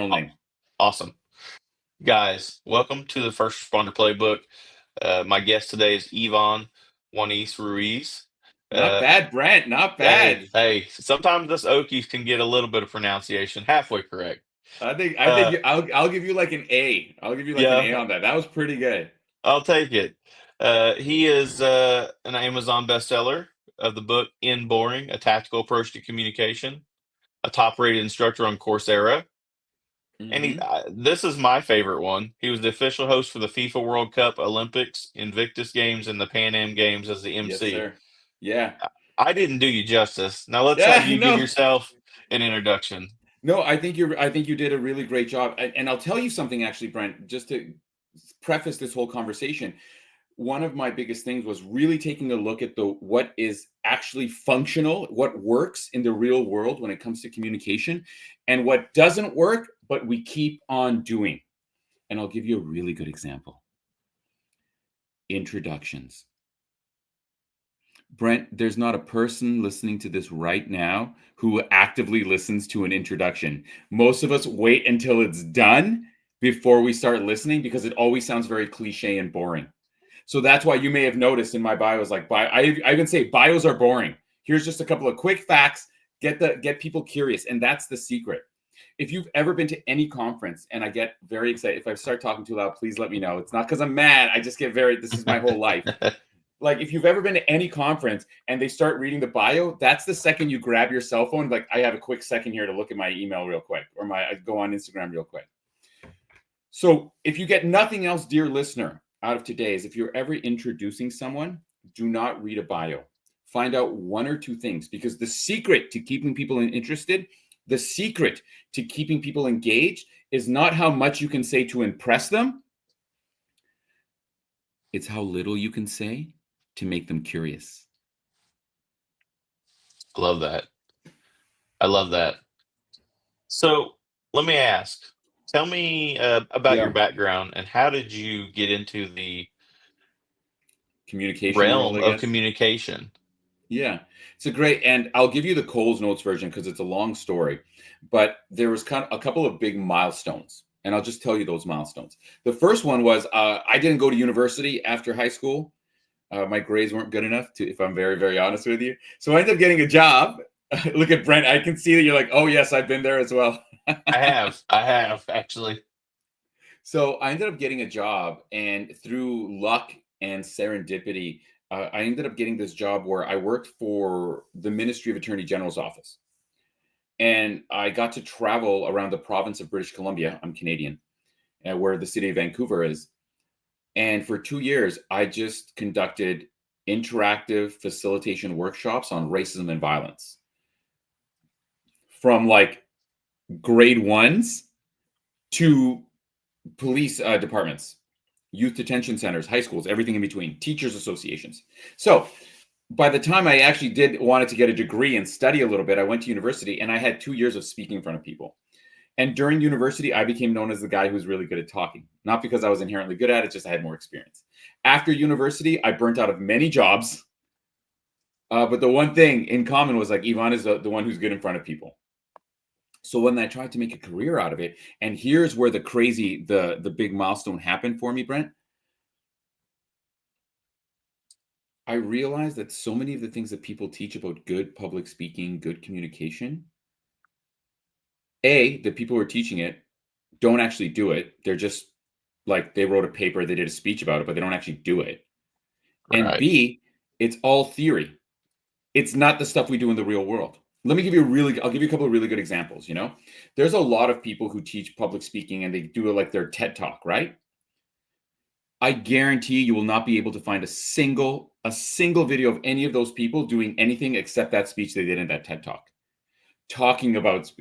channel name. Awesome. Guys, welcome to the First Responder Playbook. My guest today is 𝐬𝐮 Wanis-Ruiz. Not bad, Brent. Not bad. Hey, sometimes us Okies can get a little bit of pronunciation halfway correct. I think Uh, I'll give you like an A. I'll give you like an yeah, A on that. That was pretty good. I'll take it. He is an Amazon bestseller of the book In Boring, A Tactical Approach to Communication, a top-rated instructor on Coursera. And Hmm. this is my favorite one. He was the official host for the FIFA World Cup, Olympics, Invictus Games, and the Pan Am Games as the Yes, MC. sir. Yeah. I didn't do you justice. Now let's have Yeah. you give No. yourself an introduction. No. I think you did a really great job. And I'll tell you something, actually, Brent. Just to preface this whole conversation, one of my biggest things was really taking a look at what is actually functional, what works in the real world when it comes to communication, and what doesn't work, but we keep on doing. And I'll give you a really good example. Introductions. Brent, there's not a person listening to this right now who actively listens to an introduction. Most of us wait until it's done before we start listening because it always sounds very cliche and boring. So that's why you may have noticed in my bios, like I even say bios are boring. Here's just a couple of quick facts, get people curious, and that's the secret. If you've ever been to any conference, and I get very excited, if I start talking too loud, please let me know. It's not because I'm mad. I just get this is my whole life. Like if you've ever been to any conference and they start reading the bio, that's the second you grab your cell phone. Like I have a quick second here to look at my email real quick, or I go on Instagram real quick. So if you get nothing else, dear listener, out of today's, if you're ever introducing someone, do not read a bio. Find out one or two things, because the secret to keeping people interested, the secret to keeping people engaged is not how much you can say to impress them. It's how little you can say to make them curious. Love that. I love that. So let me ask, tell me about your Yeah. background and how did you get into the Communication world, realm I of guess. communication? Yeah, it's a great, and I'll give you the 𝐾oll's version because it's a long story, but there was kind of a couple of big milestones, and I'll just tell you those milestones. The first one was I didn't go to university after high school. My grades weren't good enough to, if I'm very, very honest with you. So I ended up getting a job. Look at Brent. I can see that you're like, oh yes, I've been there as well. I have actually. So I ended up getting a job, and through luck and serendipity, I ended up getting this job where I worked for the Ministry of Attorney General's office. And I got to travel around the province of British Columbia. I'm Canadian, where the city of Vancouver is. And for 2 years, I just conducted interactive facilitation workshops on racism and violence, from like grade ones to police departments, youth detention centers, high schools, everything in between, teachers associations. So by the time I actually wanted to get a degree and study a little bit, I went to university and I had 2 years of speaking in front of people. And during university, I became known as the guy who's really good at talking. Not because I was inherently good at it, just I had more experience. After university, I burnt out of many jobs. But the one thing in common was like 𝐬𝐮 is the one who's good in front of people. So when I tried to make a career out of it, and here's where the big milestone happened for me, Brent. I realized that so many of the things that people teach about good public speaking, good communication, the people who are teaching it don't actually do it. They're just like, they wrote a paper, they did a speech about it, but they don't actually do it. And Right. B, it's all theory. It's not the stuff we do in the real world. I'll give you a couple of really good examples. There's a lot of people who teach public speaking and they do like their TED Talk, right? I guarantee you will not be able to find a single video of any of those people doing anything except that speech they did in that TED Talk. Talking about,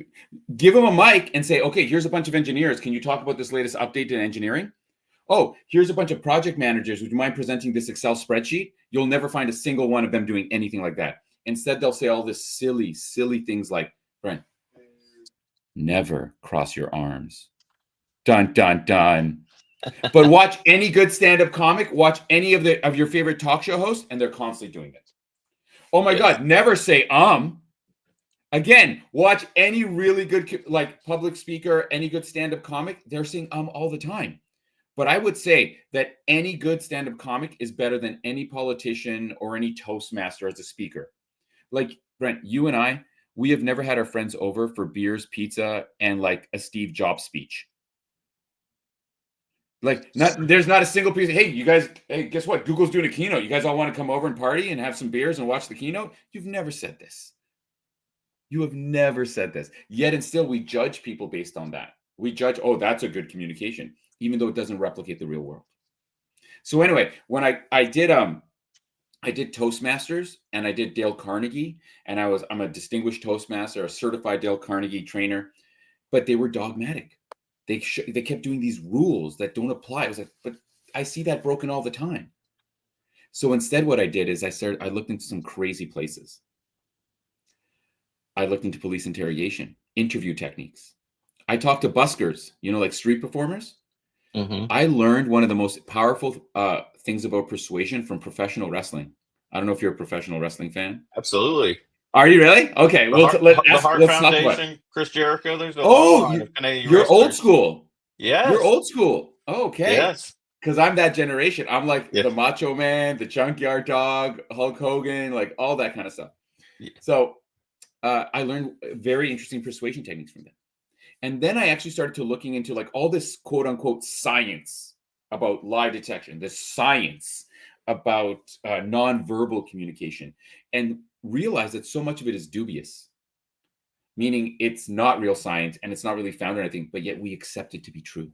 give them a mic and say, okay, here's a bunch of engineers. Can you talk about this latest update in engineering? Oh, here's a bunch of project managers. Would you mind presenting this Excel spreadsheet? You'll never find a single one of them doing anything like that. Instead, they'll say all this silly things like, Brent, never cross your arms. Dun, dun, dun. But watch any good stand-up comic, watch any of your favorite talk show hosts, and they're constantly doing it. Oh my God, never say Again, watch any really good like public speaker, any good stand-up comic. They're saying all the time. But I would say that any good stand-up comic is better than any politician or any Toastmaster as a speaker. Like, Brent, you and I, we have never had our friends over for beers, pizza, and like a Steve Jobs speech. Like, there's not a single piece of, hey, you guys, hey, guess what? Google's doing a keynote. You guys all want to come over and party and have some beers and watch the keynote? You've never said this. You have never said this. Yet and still, we judge people based on that. We judge, oh, that's a good communication, even though it doesn't replicate the real world. So anyway, when I did Toastmasters and I did Dale Carnegie, and I'm a distinguished Toastmaster, a certified Dale Carnegie trainer, but they were dogmatic. They kept doing these rules that don't apply. I was like, but I see that broken all the time. So instead, what I did is I looked into some crazy places. I looked into police interrogation, interview techniques. I talked to buskers, like street performers. Mm-hmm. I learned one of the most powerful things about persuasion from professional wrestling. I don't know if you're a professional wrestling fan. Absolutely. Are you really? Okay. The Heart Foundation, Chris Jericho. There's you're old school. Yes. You're old school. Okay. Yes. Because I'm that generation. I'm like the Macho Man, the Junkyard Dog, Hulk Hogan, like all that kind of stuff. Yeah. So I learned very interesting persuasion techniques from them. And then I actually started to looking into like all this quote unquote science about lie detection, this science about nonverbal communication, and realized that so much of it is dubious, meaning it's not real science and it's not really founded in anything, but yet we accept it to be true,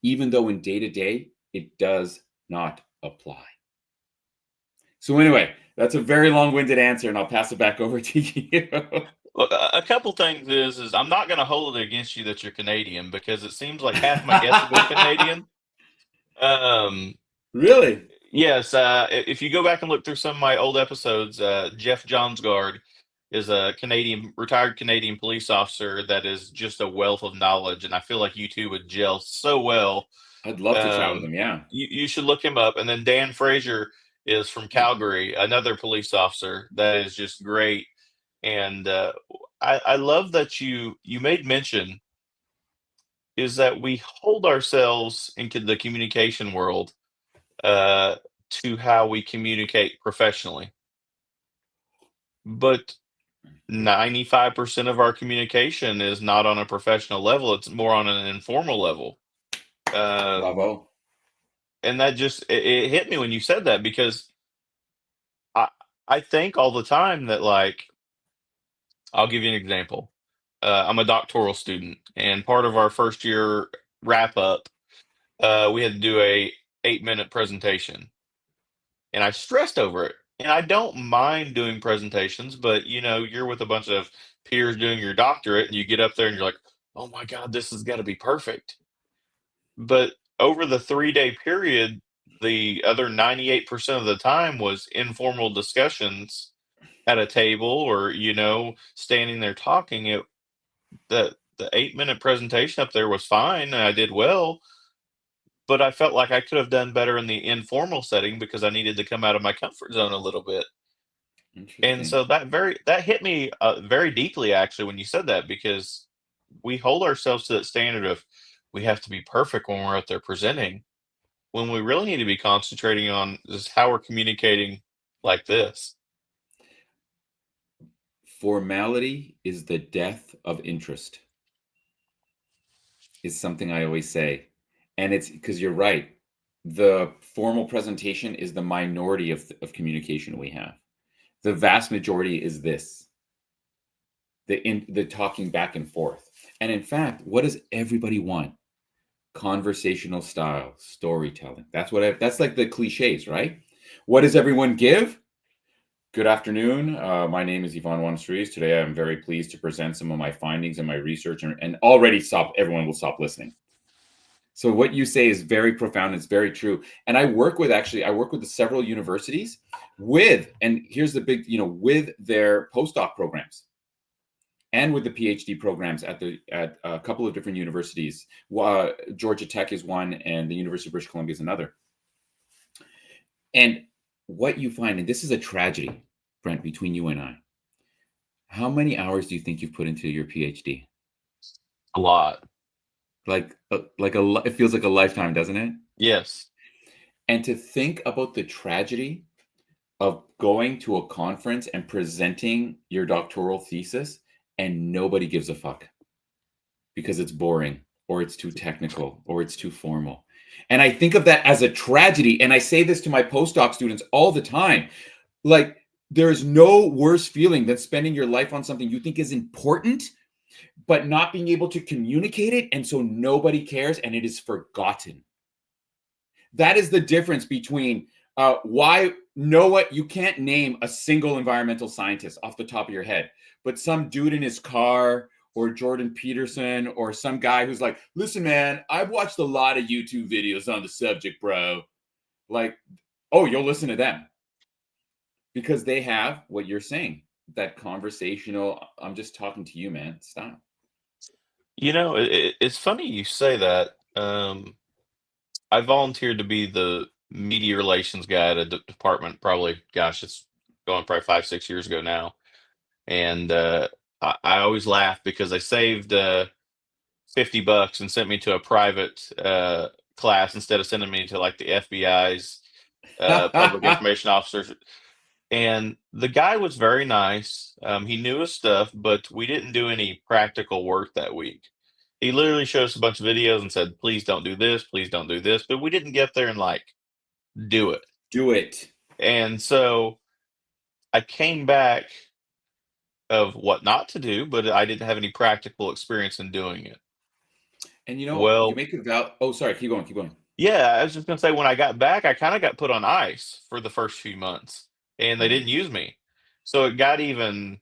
even though in day-to-day it does not apply. So anyway, that's a very long-winded answer, and I'll pass it back over to you. Well, a couple things is I'm not going to hold it against you that you're Canadian, because it seems like half my guests are Canadian. Really? Yes. If you go back and look through some of my old episodes, Jeff Johnsgaard is a retired Canadian police officer that is just a wealth of knowledge, and I feel like you two would gel so well. I'd love to chat with him. Yeah. You should look him up. And then Dan Fraser is from Calgary, another police officer that is just great. And I love that you made mention is that we hold ourselves into the communication world to how we communicate professionally. But 95% of our communication is not on a professional level. It's more on an informal level. Bravo. And that just, it hit me when you said that, because I think all the time that, like, I'll give you an example. I'm a doctoral student, and part of our first year wrap up, we had to do a 8-minute presentation, and I stressed over it. And I don't mind doing presentations, but you're with a bunch of peers doing your doctorate, and you get up there and you're like, oh my God, this has got to be perfect. But over the 3-day period, the other 98% of the time was informal discussions at a table, or standing there talking. The 8-minute presentation up there was fine, and I did well, but I felt like I could have done better in the informal setting because I needed to come out of my comfort zone a little bit. And so that hit me very deeply, actually, when you said that, because we hold ourselves to that standard of we have to be perfect when we're out there presenting, when we really need to be concentrating on just how we're communicating like this. Formality is the death of interest, is something I always say. And it's because you're right. The formal presentation is the minority of communication we have. The vast majority is this, the talking back and forth. And in fact, what does everybody want? Conversational style, storytelling. That's like the cliches, right? What does everyone give? Good afternoon. My name is Wanis-Ruiz. Today, I'm very pleased to present some of my findings and my research, and already everyone will stop listening. So what you say is very profound. It's very true. And I work with several universities and here's the big, with their postdoc programs and with the PhD programs at a couple of different universities. Georgia Tech is one, and the University of British Columbia is another. And what you find, and this is a tragedy, Brent, between you and I, How many hours do you think you've put into your PhD? A lot. It feels like a lifetime, doesn't it? Yes. And to think about the tragedy of going to a conference and presenting your doctoral thesis and nobody gives a fuck because it's boring or it's too technical or it's too formal. And I think of that as a tragedy. And I say this to my postdoc students all the time. Like, there's no worse feeling than spending your life on something you think is important, but not being able to communicate it. And so nobody cares and it is forgotten. That is the difference between why Noah, you can't name a single environmental scientist off the top of your head, but some dude in his car or Jordan Peterson or some guy who's like, listen, man, I've watched a lot of YouTube videos on the subject, bro. Like, oh, you'll listen to them because they have what you're saying, that conversational, I'm just talking to you, man. Stop. It's funny you say that. I volunteered to be the media relations guy at a department probably, gosh, it's going probably 5, 6 years ago now. And I always laugh because they saved $50 and sent me to a private class instead of sending me to like the FBI's public information officers. And the guy was very nice. He knew his stuff, but we didn't do any practical work that week. He literally showed us a bunch of videos and said, please don't do this, please don't do this. But we didn't get there and like do it. Do it. And so I came back of what not to do, but I didn't have any practical experience in doing it. And you Well, make it about, oh, sorry, keep going, keep going. yeah, I was just gonna say when I got back, I kind of got put on ice for the first few months, and they didn't use me. So it got even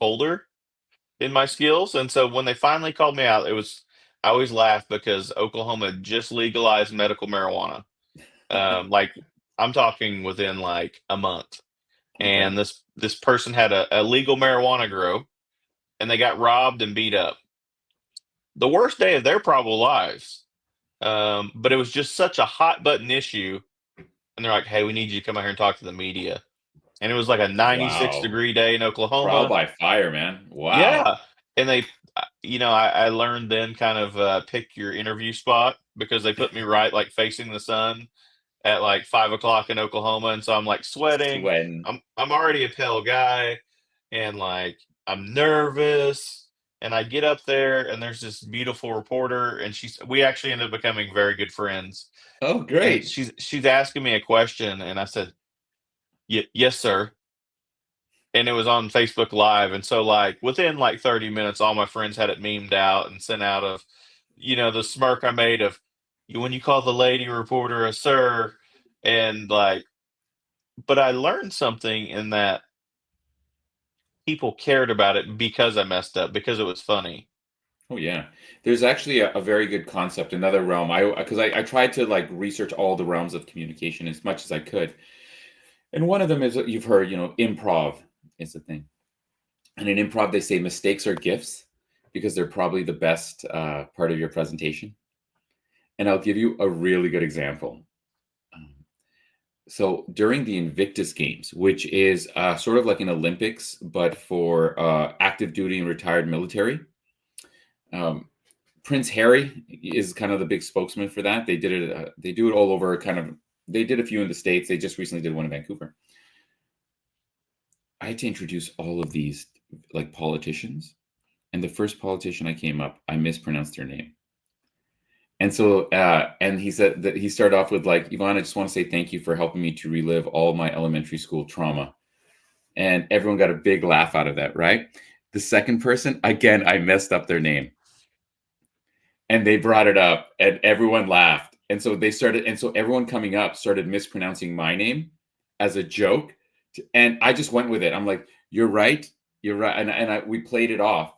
colder in my skills. And so when they finally called me out, I always laugh because Oklahoma just legalized medical marijuana. Like I'm talking within like a month. Okay. And this person had a legal marijuana grow and they got robbed and beat up. The worst day of their probable lives. But it was just such a hot button issue. And they're like, hey, we need you to come out here and talk to the media. And it was like a 96-degree day in Trial Oklahoma. by fire, man. Wow. Yeah. And I learned then kind of pick your interview spot because they put me right like facing the sun at like 5 o'clock in Oklahoma. And so I'm like sweating. Sweating. I'm already a pale guy and like I'm nervous. And I get up there and there's this beautiful reporter and we actually ended up becoming very good friends. Oh, And great. she's asking me a question and I said, yes, sir. And it was on Facebook Live, and so, like, within, like, 30 minutes, all my friends had it memed out and sent out of, the smirk I made of, "You when you call the lady reporter a sir," and, like but I learned something in that people cared about it because I messed up, because it was funny. Oh, yeah. There's actually a very good concept, another realm. Because I tried to like research all the realms of communication as much as I could. And one of them is, you've heard, improv is the thing. And in improv, they say mistakes are gifts because they're probably the best part of your presentation. And I'll give you a really good example. So during the Invictus Games, which is sort of like an Olympics, but for active duty and retired military, Prince Harry is kind of the big spokesman for that. They did it. They do it all over. They did a few in the States. They just recently did one in Vancouver. I had to introduce all of these like politicians, and the first politician I came up, I mispronounced their name. And so, and he said that he started off with like, Yvonne, I just want to say thank you for helping me to relive all my elementary school trauma. And everyone got a big laugh out of that, right? The second person, again, I messed up their name. And they brought it up and everyone laughed. And so everyone coming up started mispronouncing my name as a joke. And I just went with it. I'm like, you're right. You're right. And we played it off,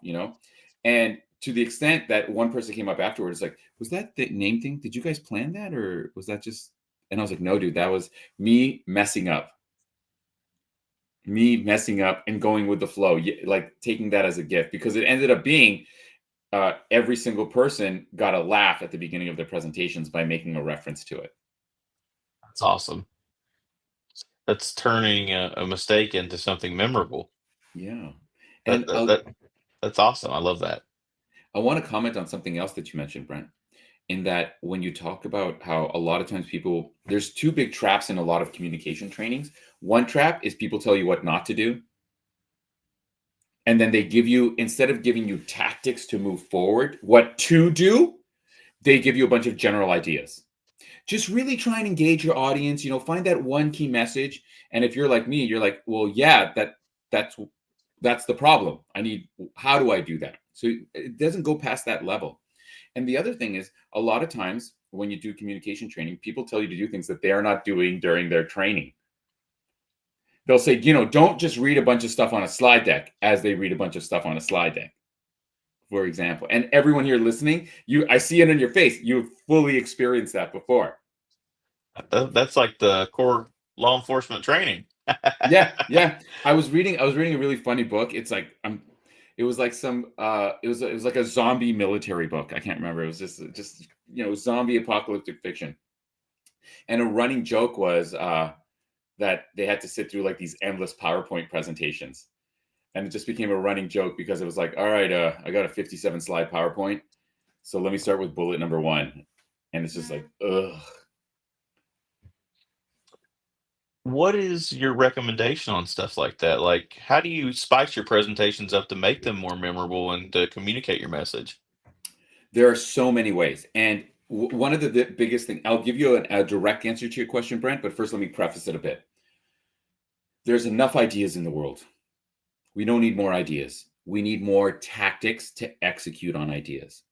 and to the extent that one person came up afterwards, like, was that the name thing? Did you guys plan that? Or was that just, and I was like, no, dude, that was me messing up and going with the flow, like taking that as a gift, because it ended up being every single person got a laugh at the beginning of their presentations by making a reference to it. That's awesome. That's turning a mistake into something memorable. Yeah. That, And that, that that's awesome. I love that. I want to comment on something else that you mentioned, Brent, in that when you talk about how a lot of times people, there's two big traps in a lot of communication trainings. One trap is people tell you what not to do. And then they give you, instead of giving you tactics to move forward, what to do, they give you a bunch of general ideas. Just really try and engage your audience, find that one key message. And if you're like me, you're like, well, yeah, that's the problem. How do I do that? So it doesn't go past that level. And the other thing is, a lot of times when you do communication training, people tell you to do things that they are not doing during their training. They'll say, don't just read a bunch of stuff on a slide deck as they read a bunch of stuff on a slide deck, for example. And everyone here listening, I see it in your face. You've fully experienced that before. That's like the core law enforcement training. Yeah. I was reading a really funny book. It's like it was like it was like a zombie military book. I can't remember. It was just zombie apocalyptic fiction. And a running joke was that they had to sit through like these endless PowerPoint presentations. And it just became a running joke because it was like, all right, I got a 57 slide PowerPoint. So let me start with bullet number 1. And it's just like, ugh. What is your recommendation on stuff like that? Like, how do you spice your presentations up to make them more memorable and to communicate your message? There are so many ways. And one of the biggest thing, I'll give you a direct answer to your question, Brent, but first let me preface it a bit. There's enough ideas in the world. We don't need more ideas. We need more tactics to execute on ideas.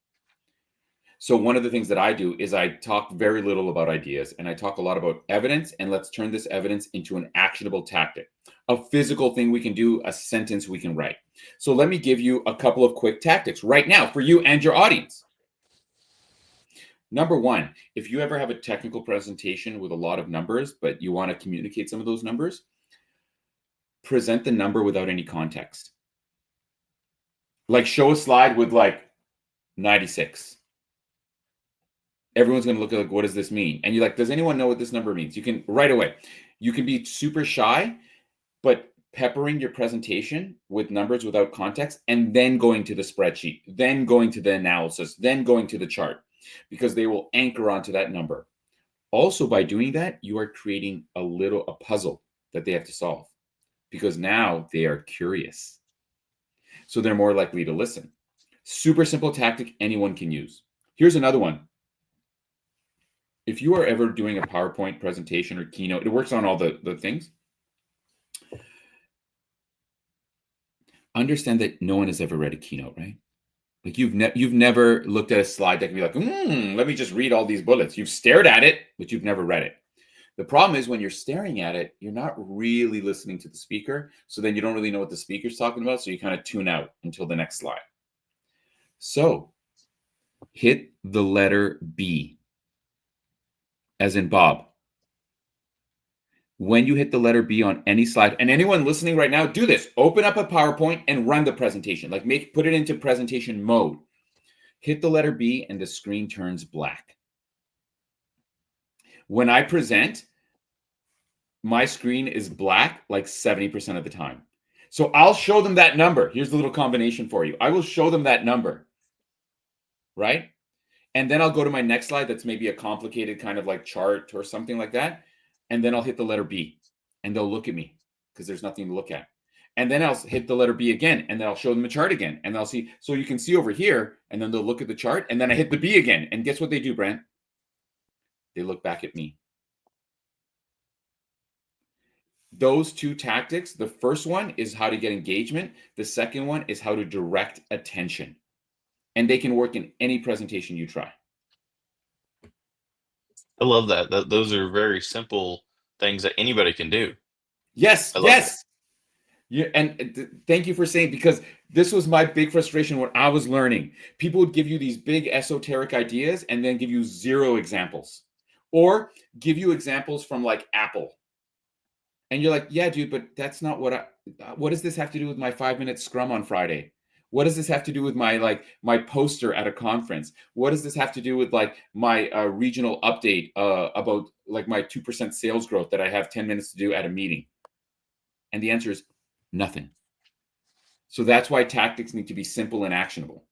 So one of the things that I do is I talk very little about ideas, and I talk a lot about evidence, and let's turn this evidence into an actionable tactic, a physical thing we can do, a sentence we can write. So let me give you a couple of quick tactics right now for you and your audience. Number 1, if you ever have a technical presentation with a lot of numbers, but you want to communicate some of those numbers, present the number without any context. Like show a slide with like 96. Everyone's going to look at like, what does this mean? And you're like, does anyone know what this number means? You can right away. You can be super shy, but peppering your presentation with numbers without context, and then going to the spreadsheet, then going to the analysis, then going to the chart, because they will anchor onto that number. Also, by doing that, you are creating a puzzle that they have to solve, because now they are curious. So they're more likely to listen. Super simple tactic anyone can use. Here's another one. If you are ever doing a PowerPoint presentation or keynote, it works on all the things. Understand that no one has ever read a keynote, right? Like you've never looked at a slide deck and be like, let me just read all these bullets. You've stared at it, but you've never read it. The problem is when you're staring at it, you're not really listening to the speaker. So then you don't really know what the speaker's talking about. So you kind of tune out until the next slide. So hit the letter B, as in Bob. When you hit the letter B on any slide, and anyone listening right now, do this. Open up a PowerPoint and run the presentation. Like put it into presentation mode. Hit the letter B and the screen turns black. When I present, my screen is black like 70% of the time. So I'll show them that number. Here's the little combination for you. I will show them that number, right? And then I'll go to my next slide that's maybe a complicated kind of like chart or something like that. And then I'll hit the letter B and they'll look at me because there's nothing to look at. And then I'll hit the letter B again, and then I'll show them the chart again. And they'll see, so you can see over here, and then they'll look at the chart, and then I hit the B again. And guess what they do, Brent? They look back at me. Those two tactics, the first one is how to get engagement. The second one is how to direct attention. And they can work in any presentation you try. I love that. Those are very simple things that anybody can do. Yes, I love yes. That. Yeah, and thank you for saying, because this was my big frustration when I was learning. People would give you these big esoteric ideas and then give you 0 examples, or give you examples from like Apple. And you're like, yeah, dude, but that's not what does this have to do with my 5-minute scrum on Friday? What does this have to do with my poster at a conference? What does this have to do with like my regional update about like my 2% sales growth that I have 10 minutes to do at a meeting? And the answer is nothing. So that's why tactics need to be simple and actionable.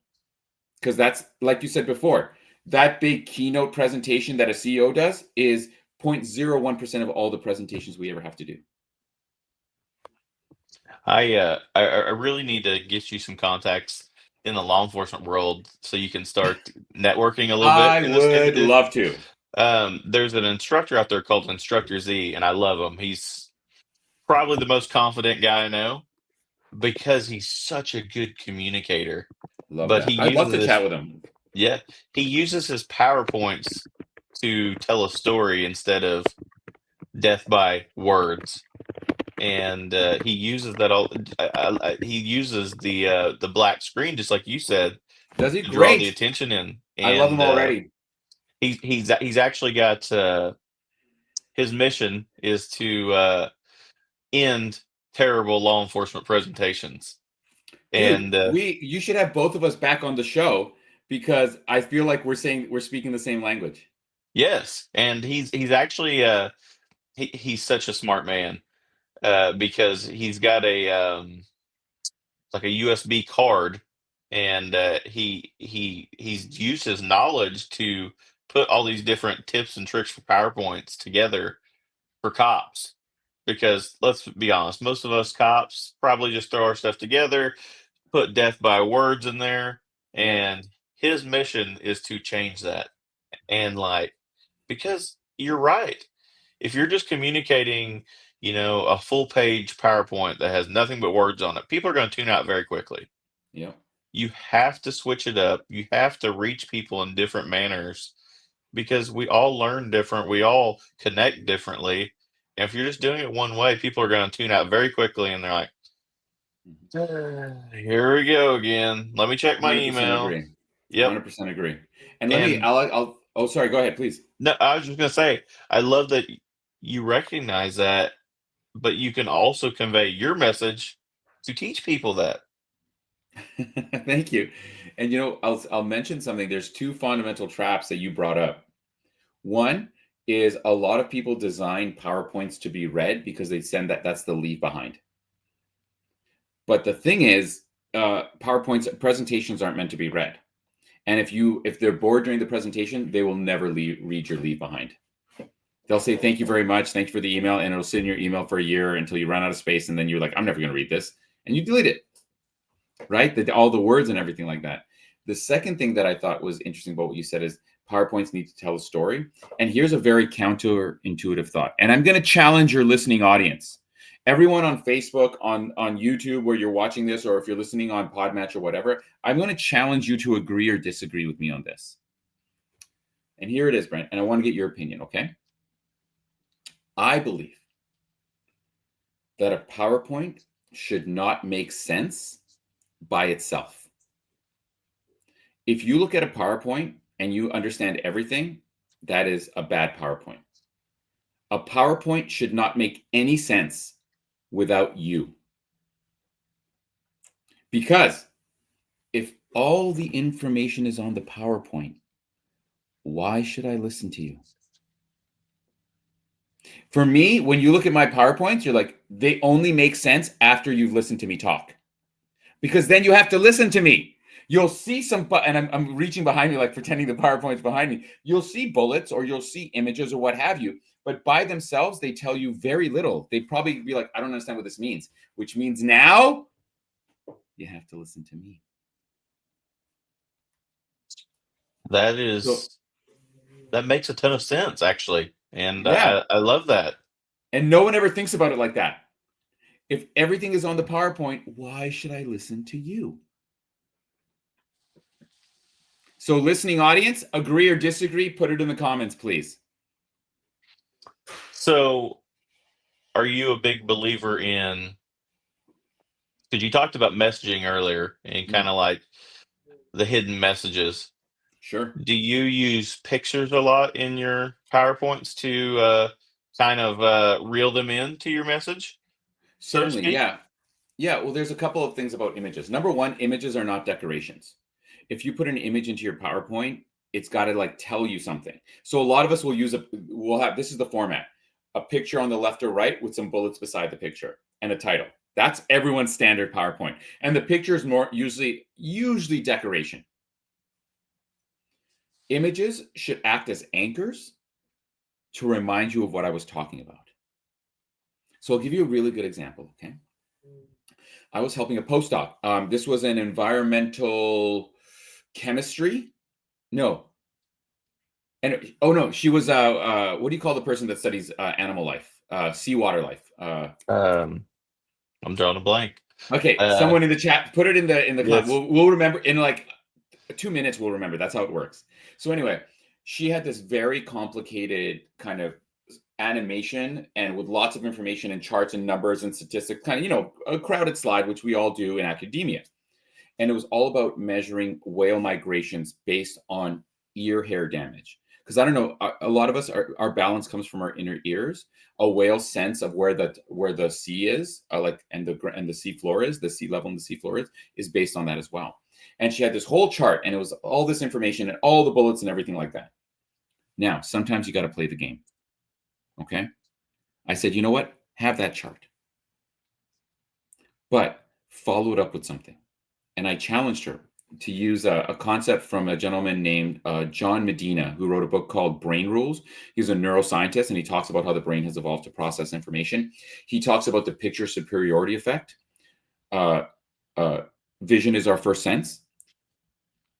Because that's, like you said before, that big keynote presentation that a CEO does is 0.01% of all the presentations we ever have to do. I really need to get you some contacts in the law enforcement world so you can start networking a little bit I in this would industry. love to. There's an instructor out there called Instructor Z, and I love him. He's probably the most confident guy I know because he's such a good communicator. Love But he that. I'd love uses to this, chat with him. yeah, he uses his PowerPoints to tell a story instead of death by words. And he uses that all. He uses the black screen just like you said Does he? to draw the Great. attention in. I love him And already. he's actually got his mission is to end terrible law enforcement presentations. Dude, And you should have both of us back on the show because I feel like we're speaking the same language. yes, and he's actually he's such a smart man because he's got a like a USB card, and he's used his knowledge to put all these different tips and tricks for PowerPoints together for cops. Because let's be honest, most of us cops probably just throw our stuff together, put death by words in there, Yep. and his mission is to change that. And like, because you're right, if you're just communicating, a full page PowerPoint that has nothing but words on it, people are going to tune out very quickly. Yep. You have to switch it up. You have to reach people in different manners because we all learn different. We all connect differently. And if you're just doing it one way, people are going to tune out very quickly and they're like, here we go again. Let me check my 100% email. agree. Yep. 100% agree. And And oh, sorry, go ahead, please. no, I was just going to say, I love that you recognize that, but you can also convey your message to teach people that. Thank you. And I'll mention something. There's two fundamental traps that you brought up. One is a lot of people design PowerPoints to be read because they send that's the leave behind. But the thing is, PowerPoints presentations aren't meant to be read. And if they're bored during the presentation, they will never read your leave behind. They'll say, thank you very much. Thank you for the email. And it'll sit in your email for a year until you run out of space. And then you're like, I'm never going to read this. And you delete it, right? All the words and everything like that. The second thing that I thought was interesting about what you said is PowerPoints need to tell a story. And here's a very counterintuitive thought. And I'm going to challenge your listening audience. Everyone on Facebook, on YouTube, where you're watching this, or if you're listening on Podmatch or whatever, I'm going to challenge you to agree or disagree with me on this. And here it is, Brent. And I want to get your opinion, okay? I believe that a PowerPoint should not make sense by itself. If you look at a PowerPoint and you understand everything, that is a bad PowerPoint. A PowerPoint should not make any sense without you. Because if all the information is on the PowerPoint, why should I listen to you? For me, when you look at my PowerPoints, you're like, they only make sense after you've listened to me talk. Because then you have to listen to me. You'll see and I'm reaching behind me, like pretending the PowerPoint's behind me. You'll see bullets or you'll see images or what have you. But by themselves, they tell you very little. They'd probably be like, I don't understand what this means. Which means now you have to listen to me. That makes a ton of sense, actually. And Yeah. I love that. And no one ever thinks about it like that. If everything is on the PowerPoint, why should I listen to you? So listening audience, agree or disagree, put it in the comments, please. So are you a big believer in, because you talked about messaging earlier and kind of like the hidden messages. Sure. Do you use pictures a lot in your PowerPoints to kind of reel them into your message? Certainly, yeah. Yeah, well, there's a couple of things about images. Number one, images are not decorations. If you put an image into your PowerPoint, it's got to like tell you something. So a lot of us will we'll have, this is the format, a picture on the left or right with some bullets beside the picture and a title. That's everyone's standard PowerPoint. And the picture is more usually decoration. Images should act as anchors to remind you of what I was talking about. So I'll give you a really good example, okay? I was helping a postdoc. This was an environmental chemistry. No. And oh no, she was what do you call the person that studies animal life? Seawater life. I'm drawing a blank. Okay, someone in the chat, put it in the Yes. we'll remember in like 2 minutes. We'll remember. That's how it works. So anyway, she had this very complicated kind of animation and with lots of information and charts and numbers and statistics, kind of, you know, a crowded slide, which we all do in academia. And it was all about measuring whale migrations based on ear hair damage. Because I don't know, a lot of us, our balance comes from our inner ears. A whale's sense of where the sea is, and the sea floor is, the sea level and the sea floor is based on that as well. And she had this whole chart, and it was all this information and all the bullets and everything like that. Now, sometimes you got to play the game. Okay. I said, you know what? Have that chart, but follow it up with something. And I challenged her to use a concept from a gentleman named John Medina, who wrote a book called Brain Rules. He's a neuroscientist, and he talks about how the brain has evolved to process information. He talks about the picture superiority effect. Vision is our first sense,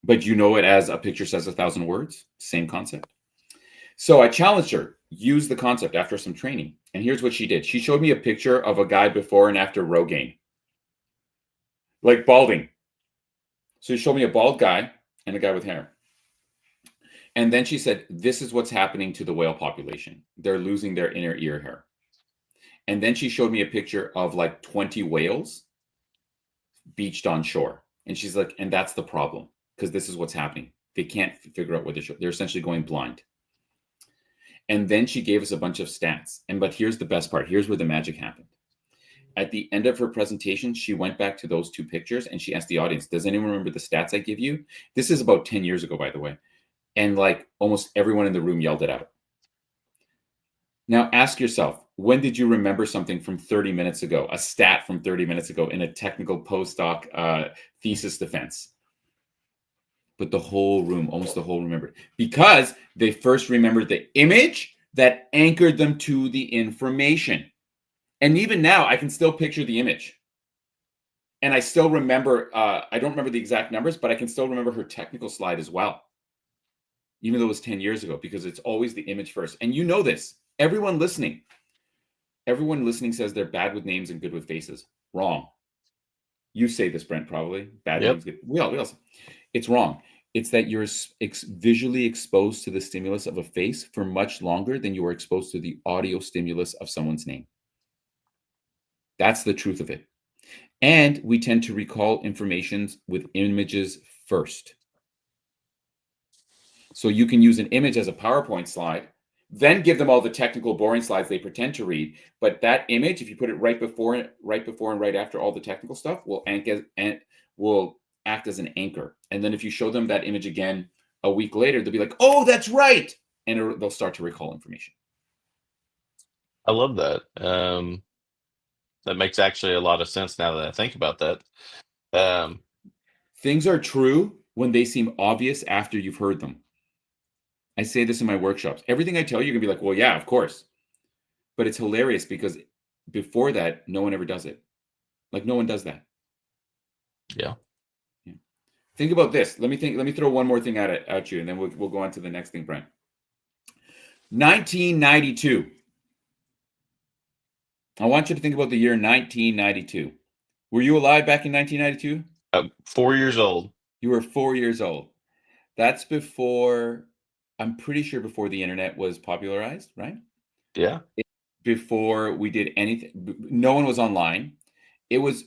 but you know it as a picture says 1,000 words. Same concept. So I challenged her, use the concept after some training. And here's what she did. She showed me a picture of a guy before and after Rogaine, like balding. So she showed me a bald guy and a guy with hair. And then she said, this is what's happening to the whale population. They're losing their inner ear hair. And then she showed me a picture of like 20 whales beached on shore. And she's like, and that's the problem, because this is what's happening. They can't figure out what they're essentially going blind. And then she gave us a bunch of stats. But here's the best part. Here's where the magic happened. At the end of her presentation, she went back to those two pictures and she asked the audience, does anyone remember the stats I give you? This is about 10 years ago, by the way. And like almost everyone in the room yelled it out. Now ask yourself, when did you remember something from 30 minutes ago, a stat from 30 minutes ago in a technical postdoc thesis defense? But the whole room, almost the whole remembered, because they first remembered the image that anchored them to the information. And even now, I can still picture the image. And I still remember, I don't remember the exact numbers, but I can still remember her technical slide as well. Even though it was 10 years ago, because it's always the image first. And you know this, everyone listening says they're bad with names and good with faces. Wrong. You say this, Brent, probably. Bad names, good. We all say. It's wrong. It's that you're visually exposed to the stimulus of a face for much longer than you are exposed to the audio stimulus of someone's name. That's the truth of it. And we tend to recall information with images first. So you can use an image as a PowerPoint slide, then give them all the technical boring slides they pretend to read. But that image, if you put it right before and right after all the technical stuff, will act as an anchor. And then if you show them that image again a week later, they'll be like, oh, that's right. And they'll start to recall information. I love that. That makes actually a lot of sense now that I think about that. Things are true when they seem obvious after you've heard them. I say this in my workshops. Everything I tell you, you're going to be like, well, yeah, of course. But it's hilarious because before that, no one ever does it. Like no one does that. Yeah. Think about this. Let me throw one more thing at you, and then we'll go on to the next thing, Brent. 1992. I want you to think about the year 1992. Were you alive back in 1992? 4 years old. You were 4 years old. That's before, I'm pretty sure before the internet was popularized, right? Yeah. Before we did anything, no one was online. It was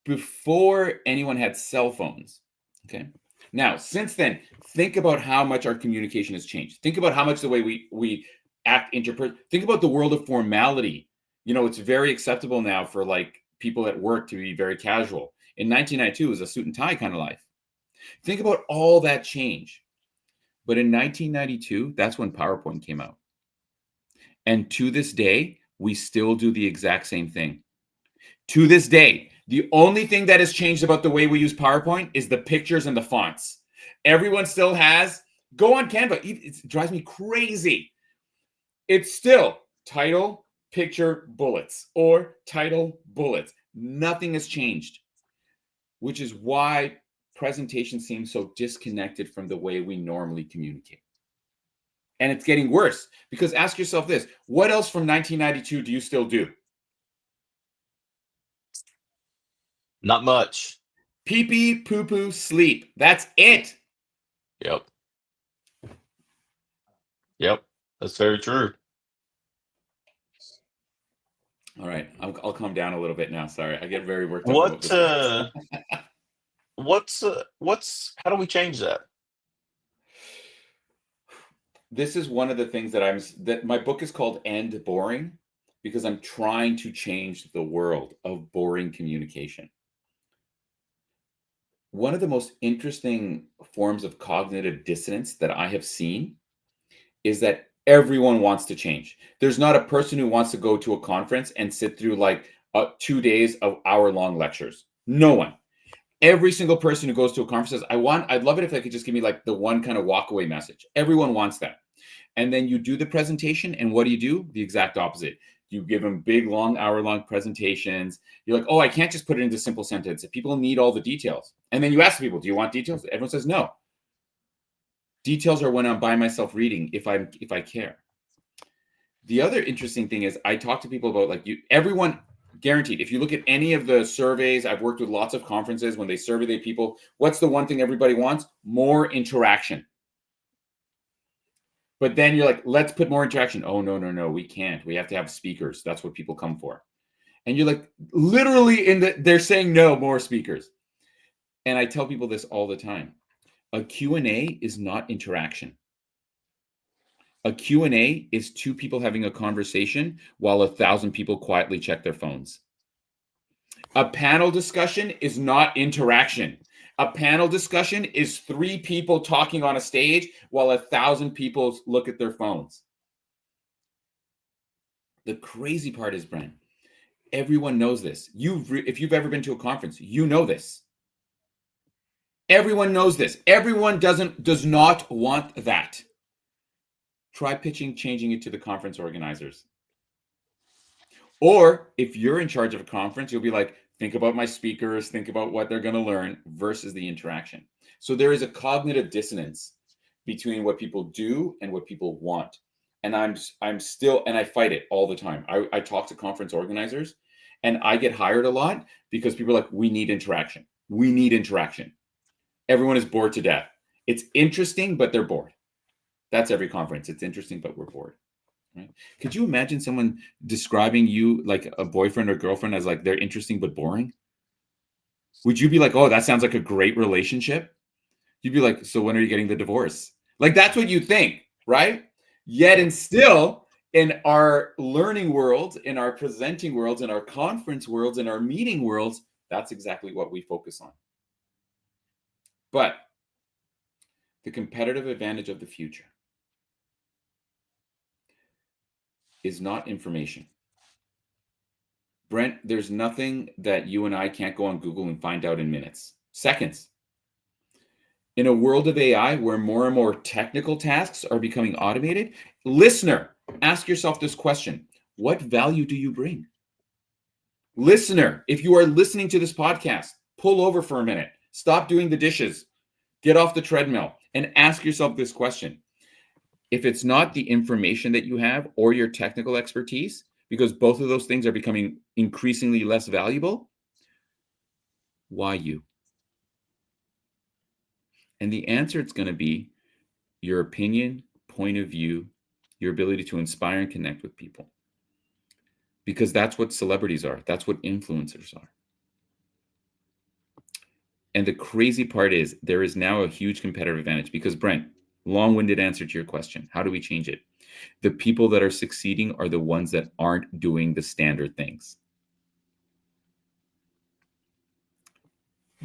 before anyone had cell phones. Okay. Now, since then, think about how much our communication has changed. Think about how much the way we act, interpret. Think about the world of formality. You know, it's very acceptable now for like people at work to be very casual. In 1992, it was a suit and tie kind of life. Think about all that change. But in 1992, that's when PowerPoint came out. And to this day, we still do the exact same thing. To this day, the only thing that has changed about the way we use PowerPoint is the pictures and the fonts. Everyone still has, go on Canva. It drives me crazy. It's still title, picture, bullets, or title, bullets. Nothing has changed, which is why presentation seems so disconnected from the way we normally communicate. And it's getting worse, because ask yourself this: what else from 1992 do you still do? Not much. Pee pee, poo poo, sleep. That's it. Yep. Yep. That's very true. All right, I'll calm down a little bit now. Sorry, I get very worked up about this. How do we change that? This is one of the things that my book is called End Boring, because I'm trying to change the world of boring communication. One of the most interesting forms of cognitive dissonance that I have seen is that everyone wants to change. There's not a person who wants to go to a conference and sit through like 2 days of hour-long lectures. No one. Every single person who goes to a conference says, I'd love it if they could just give me like the one kind of walk-away message. Everyone wants that. And then you do the presentation, and what do? The exact opposite. You give them big, long, hour-long presentations. You're like, oh, I can't just put it into simple sentence. People need all the details. And then you ask people, do you want details? Everyone says no. Details are when I'm by myself reading, if I care. The other interesting thing is I talk to people about everyone, guaranteed, if you look at any of the surveys, I've worked with lots of conferences, when they survey the people, what's the one thing everybody wants? More interaction. But then you're like, let's put more interaction. Oh, no, we can't. We have to have speakers. That's what people come for. And you're like, literally they're saying no, more speakers. And I tell people this all the time. A Q&A is not interaction. A Q&A is two people having a conversation while 1,000 people quietly check their phones. A panel discussion is not interaction. A panel discussion is 3 people talking on a stage while 1,000 people look at their phones. The crazy part is, Brent, everyone knows this. If you've ever been to a conference, you know this. Everyone knows this. Everyone does not want that. Try changing it to the conference organizers. Or if you're in charge of a conference, you'll be like, think about my speakers, think about what they're going to learn versus the interaction. So there is a cognitive dissonance between what people do and what people want. And I'm still, and I fight it all the time. I talk to conference organizers, and I get hired a lot because people are like, we need interaction. We need interaction. Everyone is bored to death. It's interesting, but they're bored. That's every conference. It's interesting, but we're bored. Right? Could you imagine someone describing you like a boyfriend or girlfriend as like they're interesting but boring? Would you be like, oh, that sounds like a great relationship? You'd be like, so when are you getting the divorce? Like, that's what you think, right? Yet and still, in our learning worlds, in our presenting worlds, in our conference worlds, in our meeting worlds, that's exactly what we focus on. But the competitive advantage of the future is not information. Brent, there's nothing that you and I can't go on Google and find out in minutes, seconds. In a world of AI where more and more technical tasks are becoming automated, listener, ask yourself this question: what value do you bring? Listener, if you are listening to this podcast, pull over for a minute, stop doing the dishes, get off the treadmill, and ask yourself this question. If it's not the information that you have or your technical expertise, because both of those things are becoming increasingly less valuable, why you? And the answer it's going to be your opinion, point of view, your ability to inspire and connect with people. Because that's what celebrities are. That's what influencers are. And the crazy part is there is now a huge competitive advantage because, Brent, long-winded answer to your question. How do we change it? The people that are succeeding are the ones that aren't doing the standard things.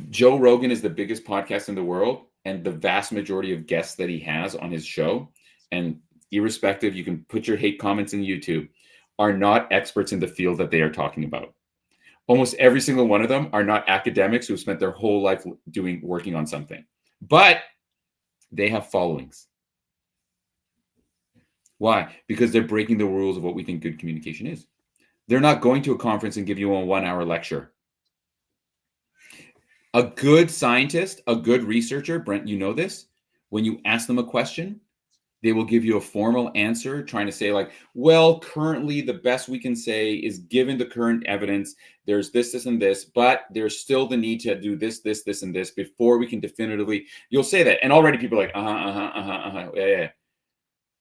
Joe Rogan is the biggest podcast in the world, and the vast majority of guests that he has on his show, and irrespective, you can put your hate comments in YouTube, are not experts in the field that they are talking about. Almost every single one of them are not academics who spent their whole life working on something, but they have followings. Why? Because they're breaking the rules of what we think good communication is. They're not going to a conference and give you a 1-hour lecture. A good scientist, a good researcher, Brent, you know this, when you ask them a question, they will give you a formal answer trying to say like, well, currently the best we can say is given the current evidence, there's this, this, and this, but there's still the need to do this, this, this, and this before we can definitively, you'll say that. And already people are like, yeah.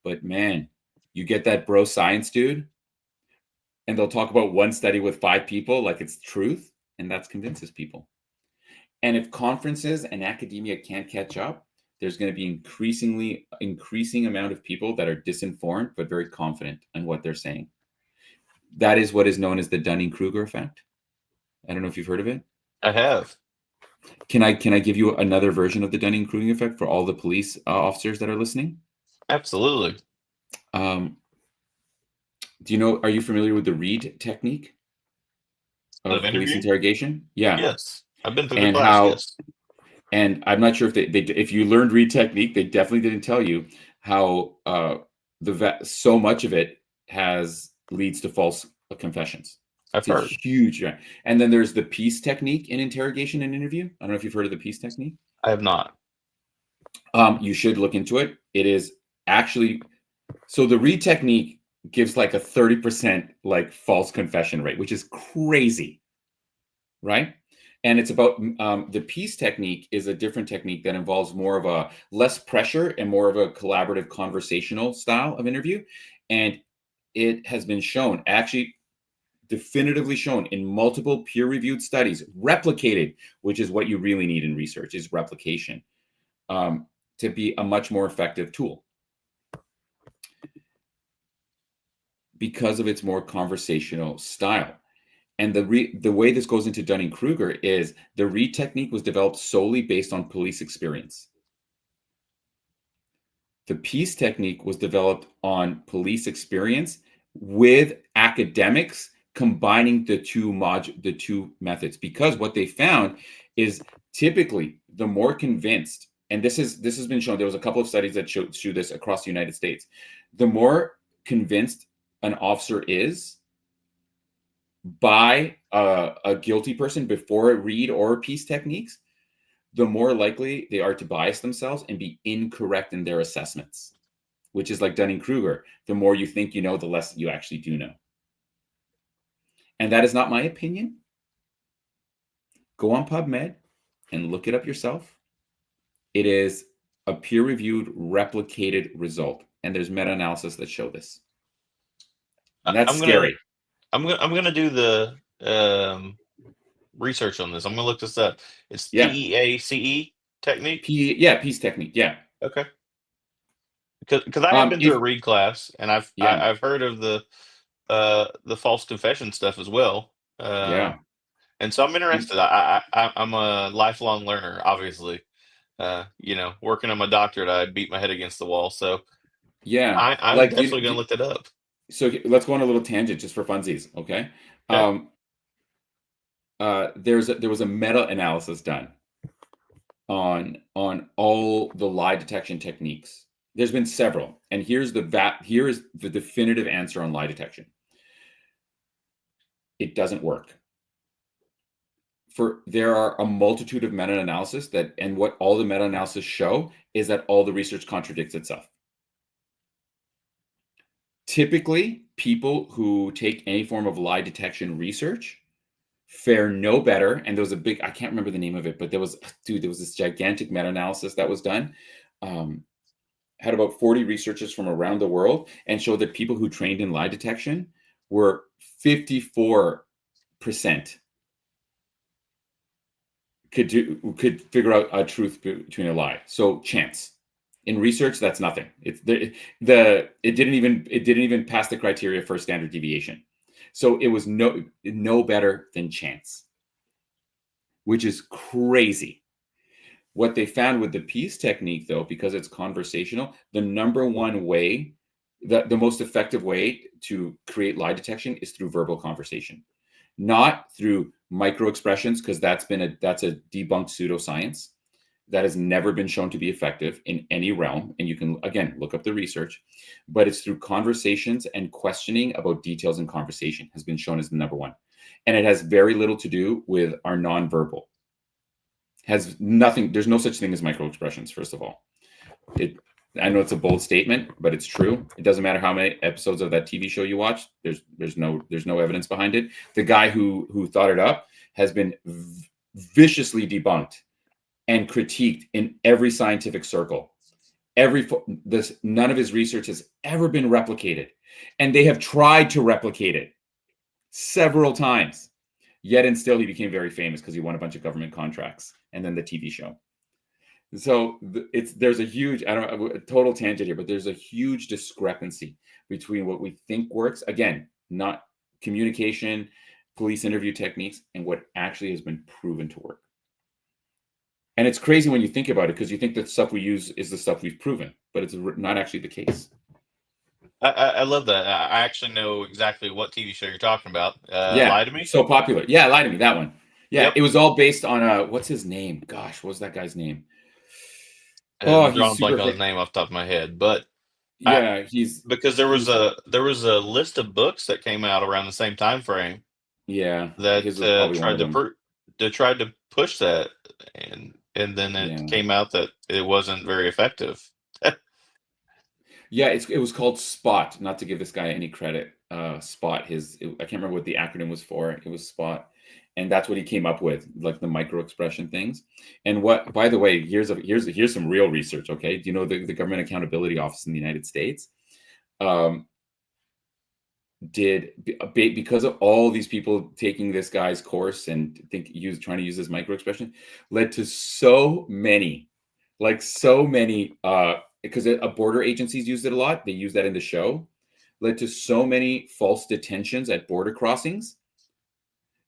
But man, you get that bro science dude, and they'll talk about one study with 5 people like it's truth, and that convinces people. And if conferences and academia can't catch up, there's going to be increasing amount of people that are disinformed but very confident in what they're saying. That is what is known as the Dunning-Kruger effect. I don't know if you've heard of it. I have. Can I give you another version of the Dunning-Kruger effect for all the police officers that are listening? Absolutely. Do you know? Are you familiar with the Reid technique of police interrogation? Yeah. Yes, I've been through the class. Yes. And I'm not sure if if you learned Reid technique, they definitely didn't tell you how so much of it leads to false confessions. I've heard. Huge. And then there's the peace technique in interrogation and interview. I don't know if you've heard of the peace technique. I have not. You should look into it. It is actually, so the Reid technique gives like a 30% like false confession rate, which is crazy, right? And it's about the peace technique is a different technique that involves more of a less pressure and more of a collaborative conversational style of interview. And it has been shown, actually definitively shown in multiple peer-reviewed studies, replicated, which is what you really need in research, is replication, to be a much more effective tool because of its more conversational style. And the way this goes into Dunning-Kruger is the Reid technique was developed solely based on police experience. The peace technique was developed on police experience with academics combining the two methods, because what they found is typically the more convinced, and this has been shown, there was a couple of studies that show this across the United States, the more convinced an officer is by a guilty person before a Reid or peace techniques, the more likely they are to bias themselves and be incorrect in their assessments, which is like Dunning-Kruger. The more you think you know, the less you actually do know. And that is not my opinion. Go on PubMed and look it up yourself. It is a peer-reviewed, replicated result. And there's meta-analysis that show this. And that's scary. I'm gonna do the research on this. I'm gonna look this up. It's PEACE technique. Peace technique. Yeah. Okay. Because I have been through a Reid class, and I've heard of the false confession stuff as well. And so I'm interested. I'm a lifelong learner, obviously. Working on my doctorate, I beat my head against the wall. So yeah, I'm like, definitely gonna look that up. So let's go on a little tangent just for funsies, okay? There was a meta-analysis done on all the lie detection techniques. There's been several, and here is the definitive answer on lie detection. It doesn't work. There are a multitude of meta-analysis and what all the meta-analysis show is that all the research contradicts itself. Typically, people who take any form of lie detection research fare no better. And there was I can't remember the name of it, but there was this gigantic meta-analysis that was done. Had about 40 researchers from around the world and showed that people who trained in lie detection were 54% could figure out a truth between a lie. So chance. In research, that's nothing. It didn't even pass the criteria for standard deviation. So it was no better than chance, which is crazy. What they found with the peace technique, though, because it's conversational, the number one way, the most effective way to create lie detection is through verbal conversation. not through micro expressions, because that's a debunked pseudoscience that has never been shown to be effective in any realm. And you can, again, look up the research, but it's through conversations and questioning about details in conversation has been shown as the number one. And it has very little to do with our nonverbal. Has nothing, there's no such thing as micro expressions, first of all. I know it's a bold statement, but it's true. It doesn't matter how many episodes of that TV show you watch. There's no evidence behind it. The guy who thought it up has been viciously debunked and critiqued in every scientific circle. None of his research has ever been replicated, and they have tried to replicate it several times. Yet and still, he became very famous because he won a bunch of government contracts, and then the TV show. So there's a huge, a total tangent here, but there's a huge discrepancy between what we think works, again, not communication, police interview techniques, and what actually has been proven to work. And it's crazy when you think about it, because you think the stuff we use is the stuff we've proven, but it's not actually the case. I love that. I actually know exactly what TV show you're talking about. Yeah, Lie to Me? so popular. Yeah, Lie to Me, that one. Yeah, Yep. It was all based on, what's his name? Gosh, what was that guy's name? I'm drawing a blank on his name off the top of my head, but yeah, because there was a list of books that came out around the same time frame. Yeah, that tried to push that, and then it came out that it wasn't very effective. Yeah, it was called SPOT. Not to give this guy any credit, SPOT. I can't remember what the acronym was for. It was SPOT, and that's what he came up with, like the micro expression things. And by the way, here's some real research. Okay, do you know the Government Accountability Office in the United States because of all these people taking this guy's course and trying to use this micro expression, led to so many, because border agencies used it a lot. They use that in the show. Led to so many false detentions at border crossings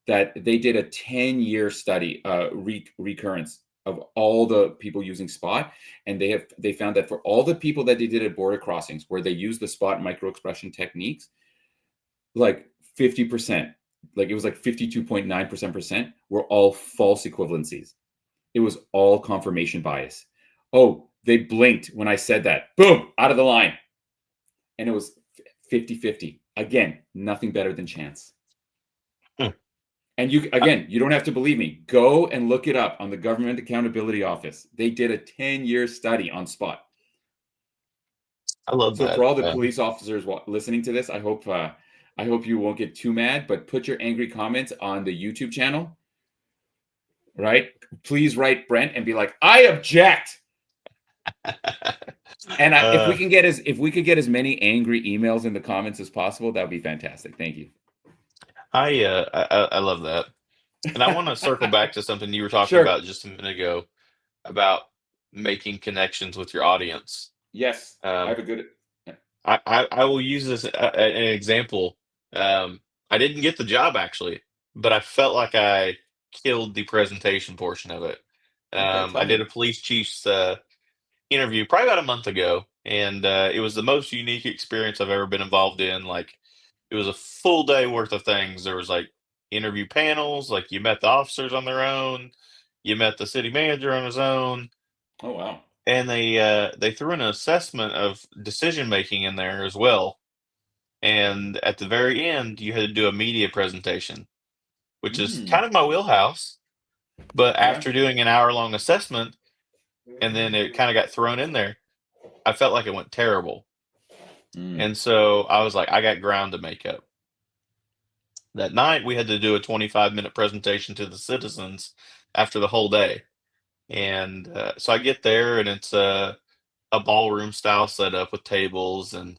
that they did a 10-year study, recurrence of all the people using SPOT, and they found that for all the people that they did at border crossings where they used the SPOT micro expression techniques, like 50%, like it was like 52.9% were all false equivalencies. It was all confirmation bias. Oh, they blinked when I said that. Boom, out of the line. And it was 50-50. Again, nothing better than chance. And you don't have to believe me. Go and look it up on the Government Accountability Office. They did a 10-year study on SPOT. I love that. So for all the police officers listening to this, I hope you won't get too mad, but put your angry comments on the YouTube channel, right? Please write Brent and be like, I object. And if we could get as many angry emails in the comments as possible, that would be fantastic. Thank you. I love that. And I want to circle back to something you were talking about just a minute ago about making connections with your audience. Yes, I have a good. I will use this an example. I didn't get the job actually, but I felt like I killed the presentation portion of it. I did a police chief's interview probably about a month ago, and it was the most unique experience I've ever been involved in. Like, it was a full day worth of things. There was like interview panels, like you met the officers on their own, you met the city manager on his own. Oh wow. And they threw an assessment of decision making in there as well. And at the very end, you had to do a media presentation, which is kind of my wheelhouse. But after doing an hour-long assessment, and then it kind of got thrown in there, I felt like it went terrible. And so I was like, I got ground to make up. That night, we had to do a 25-minute presentation to the citizens after the whole day. And so I get there, and it's a ballroom style setup with tables, and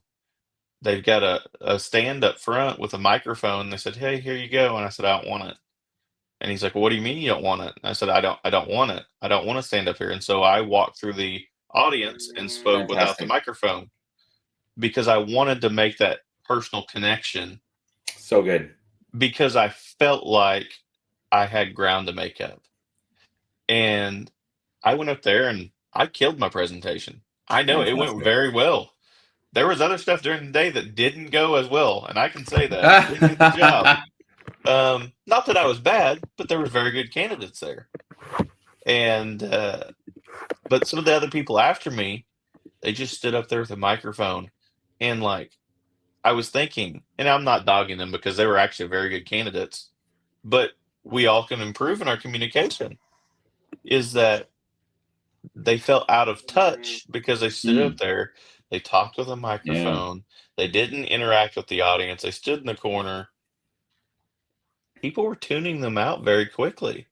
they've got a stand up front with a microphone. They said, "Hey, here you go." And I said, "I don't want it." And he's like, "Well, what do you mean you don't want it?" And I said, I don't want it. I don't want to stand up here." And so I walked through the audience and spoke without the microphone because I wanted to make that personal connection. So good. Because I felt like I had ground to make up. And I went up there and I killed my presentation. I know it went very well. There was other stuff during the day that didn't go as well, and I can say that. I didn't get the job. Not that I was bad, but there were very good candidates there. And but some of the other people after me, they just stood up there with a microphone, and like I was thinking, and I'm not dogging them because they were actually very good candidates, but we all can improve in our communication. Is that they felt out of touch because they stood up there, they talked with a Yeah. microphone, they didn't interact with the audience, they stood in the corner. People were tuning them out very quickly.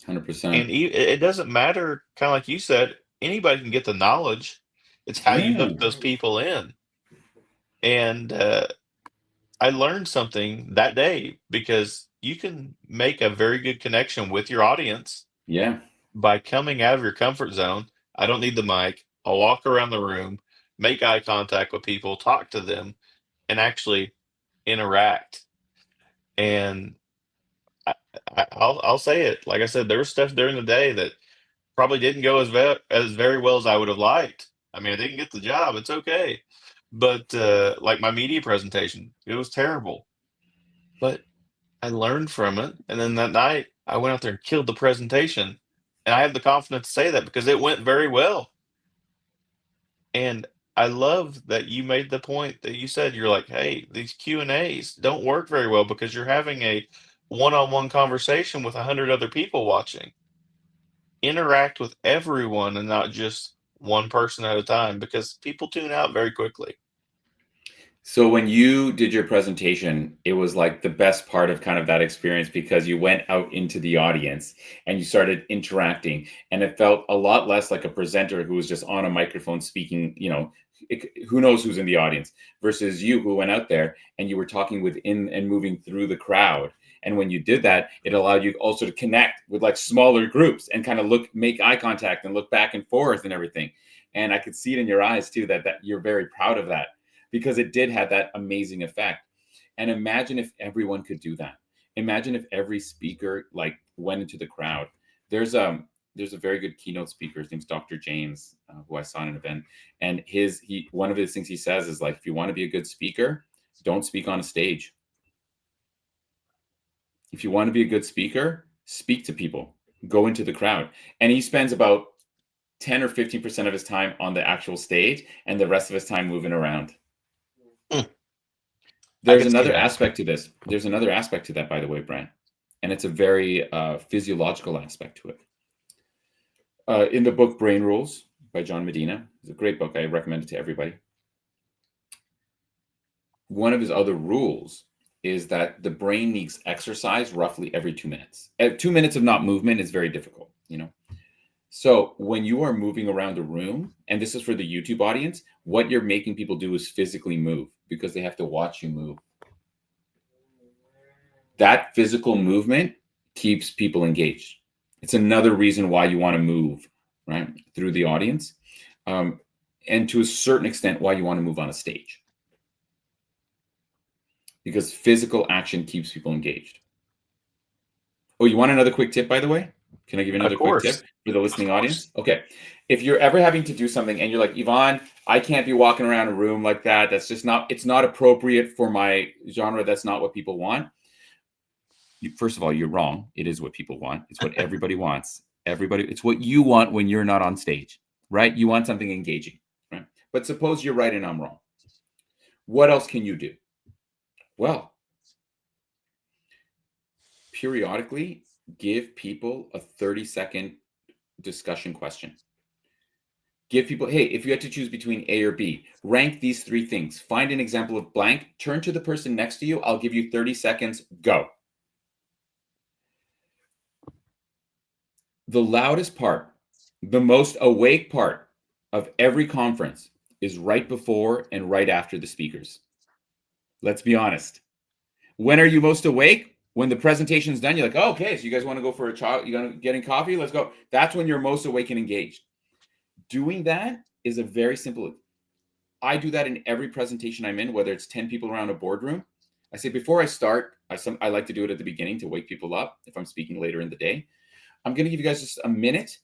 100%. And it doesn't matter, kind of like you said, anybody can get the knowledge. It's how you Yeah. hook those people in. And I learned something that day because you can make a very good connection with your audience Yeah. by coming out of your comfort zone. I don't need the mic. I'll walk around the room, make eye contact with people, talk to them, and actually interact. And I'll say it. Like I said, there was stuff during the day that probably didn't go as very well as I would have liked. I mean, I didn't get the job. It's okay. But like my media presentation, it was terrible. But I learned from it, and then that night I went out there and killed the presentation, and I have the confidence to say that because it went very well. And I love that you made the point that you said you're like, hey, these Q&As don't work very well because you're having a one-on-one conversation with 100 other people watching. Interact with everyone and not just one person at a time because people tune out very quickly. So when you did your presentation, it was like the best part of kind of that experience because you went out into the audience and you started interacting, and it felt a lot less like a presenter who was just on a microphone speaking, who knows who's in the audience, versus you who went out there and you were talking within and moving through the crowd. And when you did that, it allowed you also to connect with like smaller groups and kind of make eye contact and look back and forth and everything. And I could see it in your eyes too, that you're very proud of that, because it did have that amazing effect. And imagine if everyone could do that. Imagine if every speaker like went into the crowd. There's a very good keynote speaker. His name's Dr. James, who I saw in an event. And one of his things he says is like, if you want to be a good speaker, don't speak on a stage. If you want to be a good speaker, speak to people, go into the crowd. And he spends about 10 or 15% of his time on the actual stage and the rest of his time moving around. I There's could see another that. aspect to this. There's another aspect to that, by the way, Brent, and it's a very physiological aspect to it. In the book Brain Rules by John Medina, it's a great book. I recommend it to everybody. One of his other rules is that the brain needs exercise roughly every 2 minutes. 2 minutes of not movement is very difficult, So when you are moving around a room, and this is for the YouTube audience, what you're making people do is physically move because they have to watch you move. That physical movement keeps people engaged. It's another reason why you want to move, right, through the audience. And to a certain extent, why you want to move on a stage. Because physical action keeps people engaged. Oh, you want another quick tip, by the way? Can I give you another quick tip for the listening audience? Okay. If you're ever having to do something and you're like, Yvonne, I can't be walking around a room like that. That's just it's not appropriate for my genre. That's not what people want. First of all, you're wrong. It is what people want. It's what everybody wants. It's what you want when you're not on stage, right? You want something engaging, right? But suppose you're right and I'm wrong. What else can you do? Well, periodically give people a 30-second discussion question. Give people, hey, if you had to choose between A or B, rank these 3 things. Find an example of blank. Turn to the person next to you. I'll give you 30 seconds. Go. The loudest part, the most awake part of every conference is right before and right after the speakers. Let's be honest. When are you most awake? When the presentation's done, you're like, oh, okay, so you guys want to go for a chat? You going to getting coffee? Let's go. That's when you're most awake and engaged. Doing that is a very simple. I do that in every presentation I'm in, whether it's 10 people around a boardroom. I say before I start, I like to do it at the beginning to wake people up if I'm speaking later in the day. I'm going to give you guys just a minute.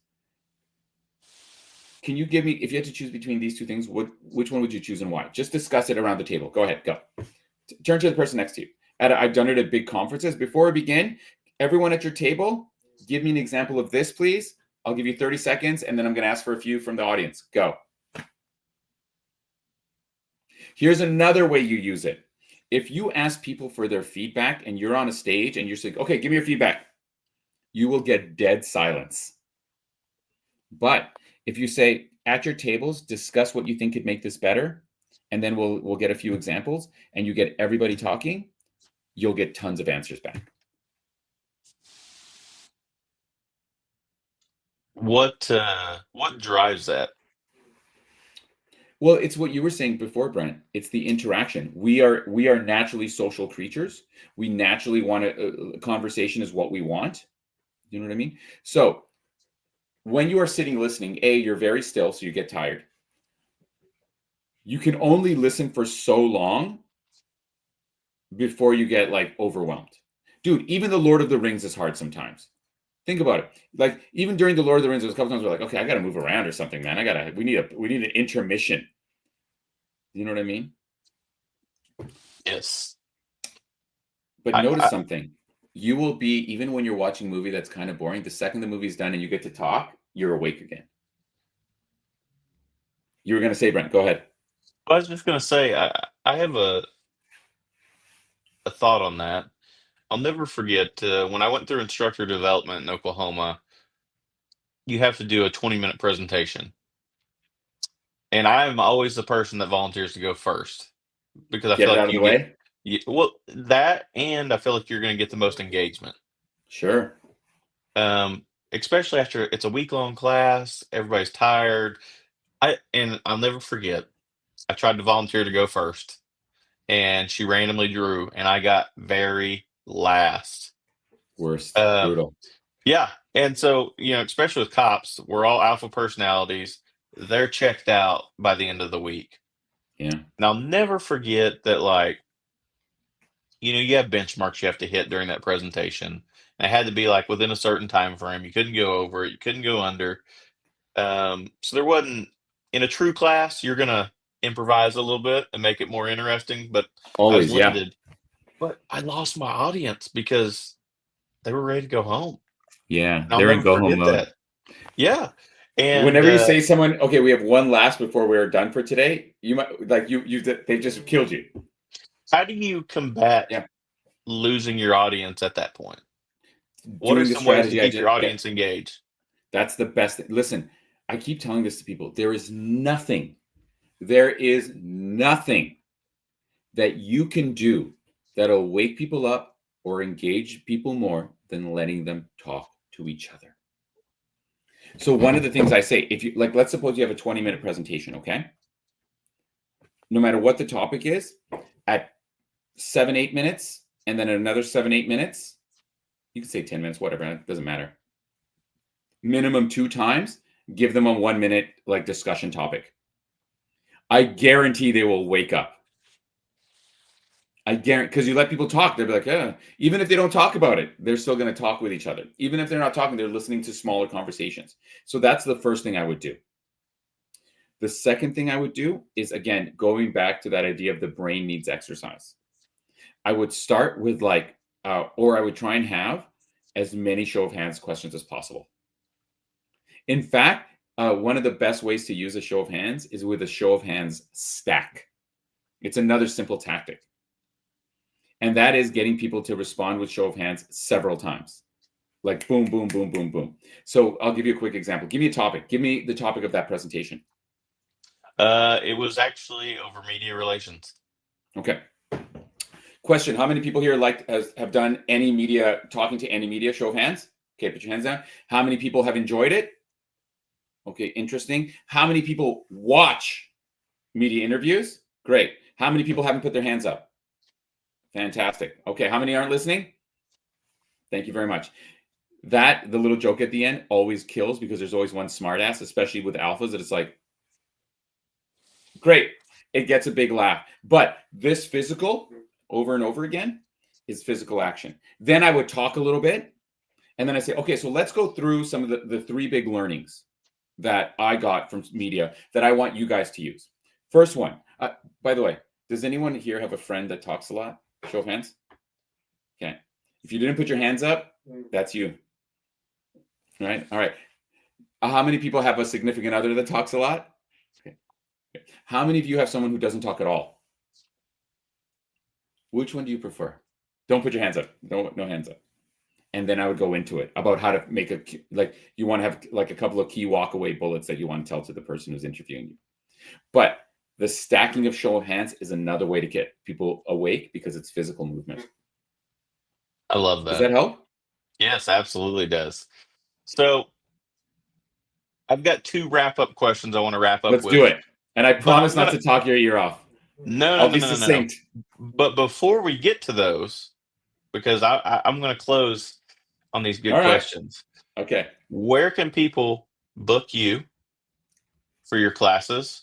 Can you give me, if you had to choose between these 2 things, which one would you choose and why? Just discuss it around the table. Go ahead, go. Turn to the person next to you I've done it at big conferences. Before I begin, everyone at your table, give me an example of this, please. I'll give you 30 seconds, and then I'm going to ask for a few from the audience. Go. Here's another way you use it. If you ask people for their feedback and you're on a stage and you're saying, okay, give me your feedback, you will get dead silence. But if you say, at your tables, discuss what you think could make this better, and then we'll get a few examples, and you get everybody talking, you'll get tons of answers back. What drives that? Well, it's what you were saying before, Brent. It's the interaction. We are naturally social creatures. We naturally want a conversation is what we want. You know what I mean? So when you are sitting listening, you're very still, so you get tired. You can only listen for so long before you get like overwhelmed. Dude, even the Lord of the Rings is hard sometimes. Think about it. Like even during the Lord of the Rings, there's a couple times we're like, okay, I got to move around or something, man. We need an intermission. You know what I mean? Yes. But notice something. You will be, even when you're watching a movie that's kind of boring, the second the movie's done and you get to talk, you're awake again. You were going to say, Brent, go ahead. I was just going to say, I have a thought on that. I'll never forget when I went through instructor development in Oklahoma, you have to do a 20-minute presentation. And I'm always the person that volunteers to go first because I Get feel it like out of the way. well, that, and I feel like you're going to get the most engagement. Sure. Especially after it's a week-long class, everybody's tired. I'll never forget, I tried to volunteer to go first, and she randomly drew, and I got very last. Worst. Brutal. Yeah. And so, especially with cops, we're all alpha personalities. They're checked out by the end of the week. Yeah. And I'll never forget that, like, you have benchmarks you have to hit during that presentation. And it had to be like within a certain time frame. You couldn't go over it. You couldn't go under. So there wasn't, in a true class, you're going to improvise a little bit and make it more interesting. But Always, I was limited. But I lost my audience because they were ready to go home. Yeah, I'll they're in never go home forget mode. that. Yeah. And whenever you say someone, okay, we have one last before we're done for today, you might like they've just killed you. how do you combat losing your audience at that point? What are some ways to keep your audience engaged? That's the best thing. Listen, I keep telling this to people. There is nothing that you can do that'll wake people up or engage people more than letting them talk to each other. So one of the things I say, if you like, let's suppose you have a 20-minute presentation, okay? No matter what the topic is, at 7-8 minutes, and then another 7-8 minutes, you can say 10 minutes, whatever, it doesn't matter. Minimum 2 times, give them a 1-minute like discussion topic. I guarantee they will wake up. I guarantee, because you let people talk, they'll be like, even if they don't talk about it, they're still going to talk with each other. Even if they're not talking, they're listening to smaller conversations. So that's the first thing I would do. The second thing I would do is, again, going back to that idea of the brain needs exercise. I would start with or I would try and have as many show of hands questions as possible. In fact, one of the best ways to use a show of hands is with a show of hands stack. It's another simple tactic. And that is getting people to respond with show of hands several times. Like boom, boom, boom, boom, boom. So I'll give you a quick example. Give me a topic. Give me the topic of that presentation. It was actually over media relations. Okay. Question: how many people here have done any media, talking to any media? Show of hands. Okay, put your hands down. How many people have enjoyed it? Okay, interesting. How many people watch media interviews? Great. How many people haven't put their hands up? Fantastic. Okay, how many aren't listening? Thank you very much. The little joke at the end always kills because there's always one smartass, especially with alphas, that it's like, great. It gets a big laugh. But this physical, over and over again, is physical action. Then I would talk a little bit, and then I say, okay, so let's go through some of the 3 big learnings that I got from media that I want you guys to use. First one, by the way, does anyone here have a friend that talks a lot? Show of hands. Okay. If you didn't put your hands up, that's you. Right? All right. How many people have a significant other that talks a lot? Okay. How many of you have someone who doesn't talk at all? Which one do you prefer? Don't put your hands up. No hands up. And then I would go into it about how to make you want to have like a couple of key walk-away bullets that you want to tell to the person who's interviewing you. But the stacking of show of hands is another way to get people awake because it's physical movement. I love that. Does that help? Yes, absolutely does. So I've got 2 wrap-up questions I want to wrap up Let's with. do it. And I promise not to talk your ear off. No. I'll be succinct. But before we get to those, because I'm going to close on these good questions. Okay. Where can people book you for your classes?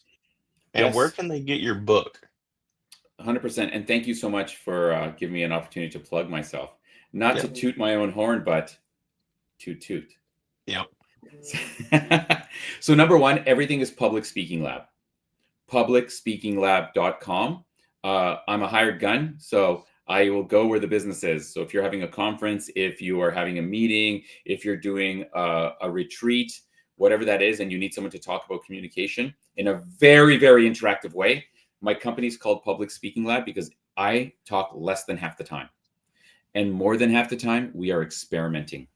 And where can they get your book? 100%. And thank you so much for giving me an opportunity to plug myself. Not to toot my own horn, but toot. Yep. So number one, everything is Public Speaking Lab. publicspeakinglab.com. I'm a hired gun, so I will go where the business is. So if you're having a conference, if you are having a meeting, if you're doing a retreat, whatever that is, and you need someone to talk about communication in a very, very interactive way, my company is called Public Speaking Lab because I talk less than half the time. And more than half the time, we are experimenting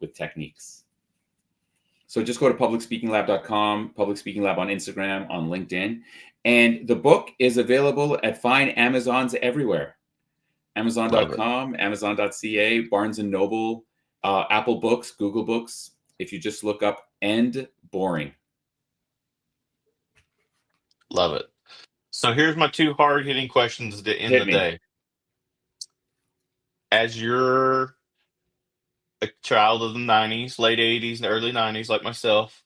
with techniques. So just go to publicspeakinglab.com, Public Speaking Lab on Instagram, on LinkedIn. And the book is available at fine Amazons everywhere. Amazon.com, Amazon.ca, Barnes & Noble, Apple Books, Google Books. If you just look up End Boring. Love it. So here's my 2 hard-hitting questions to end the day. As you're a child of the 90s, late 80s, and early 90s, like myself,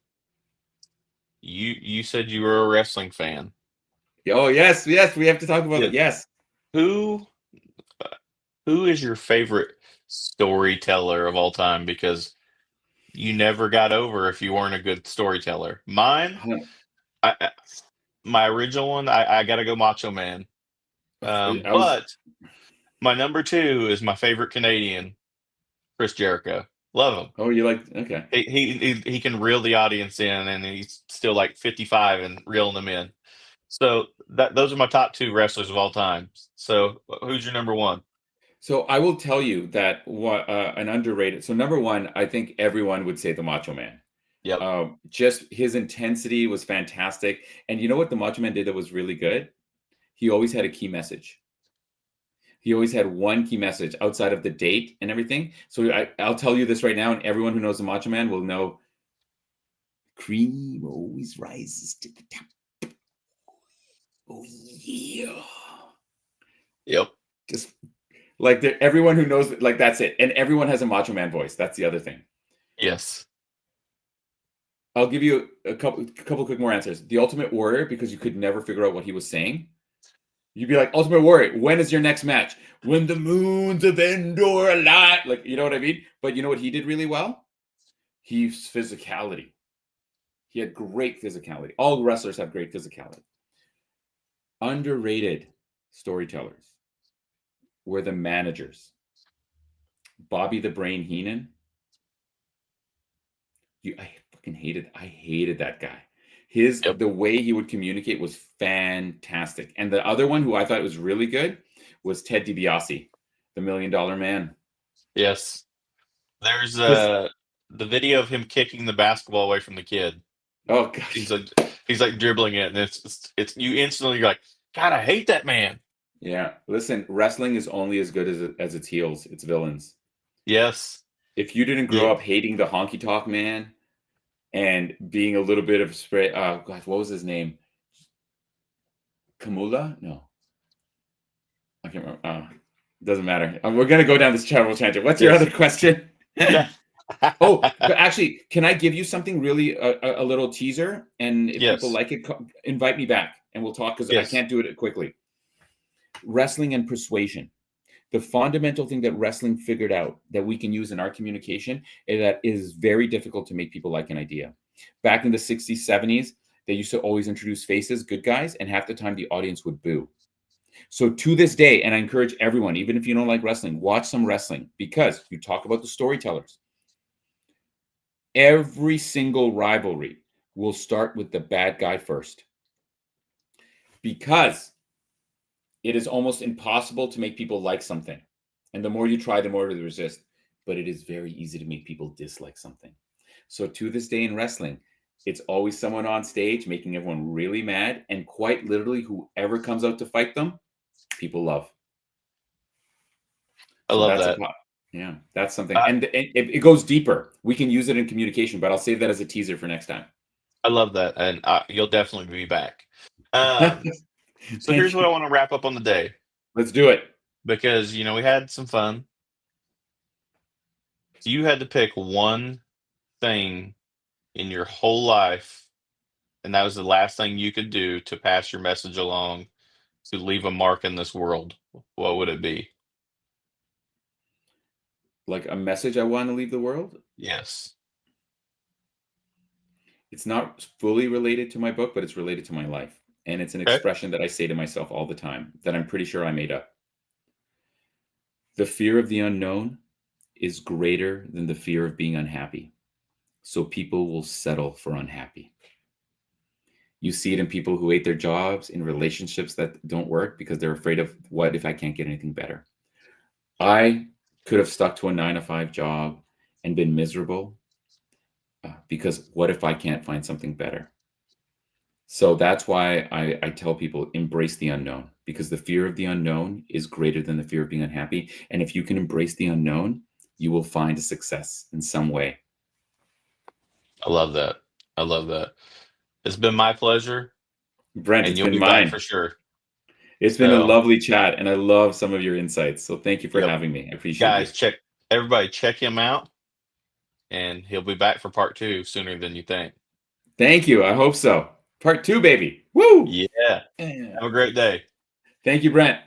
you said you were a wrestling fan. Oh, yes, we have to talk about it. Yes. Who is your favorite storyteller of all time? Because you never got over if you weren't a good storyteller. Mine, my original one, I got to go Macho Man. But my number 2 is my favorite Canadian, Chris Jericho. Love him. Oh, you like, okay. He can reel the audience in, and he's still like 55 and reeling them in. So those are my top 2 wrestlers of all time. So who's your number 1? So I will tell you that an underrated. So number 1, I think everyone would say the Macho Man. Yep. Just his intensity was fantastic. And you know what the Macho Man did that was really good? He always had a key message. He always had one key message outside of the date and everything. So I'll tell you this right now, and everyone who knows the Macho Man will know, cream always rises to the top. Oh, yeah. Yep. Just like everyone who knows, like, that's it. And everyone has a Macho Man voice. That's the other thing. Yes. I'll give you a couple quick more answers. The Ultimate Warrior, because you could never figure out what he was saying. You'd be like, Ultimate Warrior, when is your next match? When the moons of Endor align. Like, you know what I mean? But you know what he did really well? He's physicality. He had great physicality. All wrestlers have great physicality. Underrated storytellers were the managers. Bobby the Brain Heenan. I hated that guy. The way he would communicate was fantastic. And the other one who I thought was really good was Ted DiBiase, the $1 Million Man. Yes. There's the video of him kicking the basketball away from the kid. Oh gosh. He's like dribbling it, and it's you instantly, you're like, God, I hate that man. Yeah. Listen, wrestling is only as good as its heels, its villains. Yes. If you didn't grow up hating the honky tonk man and being a little bit of spray, gosh, what was his name? Kamula? No. I can't remember. Doesn't matter. We're going to go down this travel tangent. What's your other question? Oh, but actually, can I give you something really, a little teaser? And if people like it, invite me back and we'll talk, because I can't do it quickly. Wrestling and persuasion. The fundamental thing that wrestling figured out that we can use in our communication is that it is very difficult to make people like an idea. Back in the 60s, 70s, they used to always introduce faces, good guys, and half the time the audience would boo. So to this day, and I encourage everyone, even if you don't like wrestling, watch some wrestling, because you talk about the storytellers. Every single rivalry will start with the bad guy first, because it is almost impossible to make people like something. And the more you try, the more they resist. But it is very easy to make people dislike something. So to this day in wrestling, it's always someone on stage making everyone really mad. And quite literally, whoever comes out to fight them, people love. I So love that's that. yeah, that's something. And it goes deeper. We can use it in communication, but I'll save that as a teaser for next time. I love that, and you'll definitely be back. So here's Thank what I you. want to wrap up on the day, Let's do it. because we had some fun. If you had to pick one thing in your whole life, and that was the last thing you could do to pass your message along, to leave a mark in this world, what would it be? Like a message I want to leave the world. Yes. It's not fully related to my book, but it's related to my life. And it's an Okay. expression that I say to myself all the time that I'm pretty sure I made up. The fear of the unknown is greater than the fear of being unhappy. So people will settle for unhappy. You see it in people who hate their jobs, in relationships that don't work because they're afraid of, what if I can't get anything better? I could have stuck to a 9-to-5 job and been miserable, because what if I can't find something better? So that's why I tell people, embrace the unknown, because the fear of the unknown is greater than the fear of being unhappy. And if you can embrace the unknown, you will find a success in some way. I love that. I love that. It's been my pleasure, Brent, and it's you'll been be back for mine. sure. It's been a So, lovely chat, and I love some of your insights. So thank you for yep. having me. I appreciate you. Guys, everybody check him out, and he'll be back for part 2 sooner than you think. Thank you. I hope so. Part 2, baby. Woo! Yeah. Have a great day. Thank you, Brent.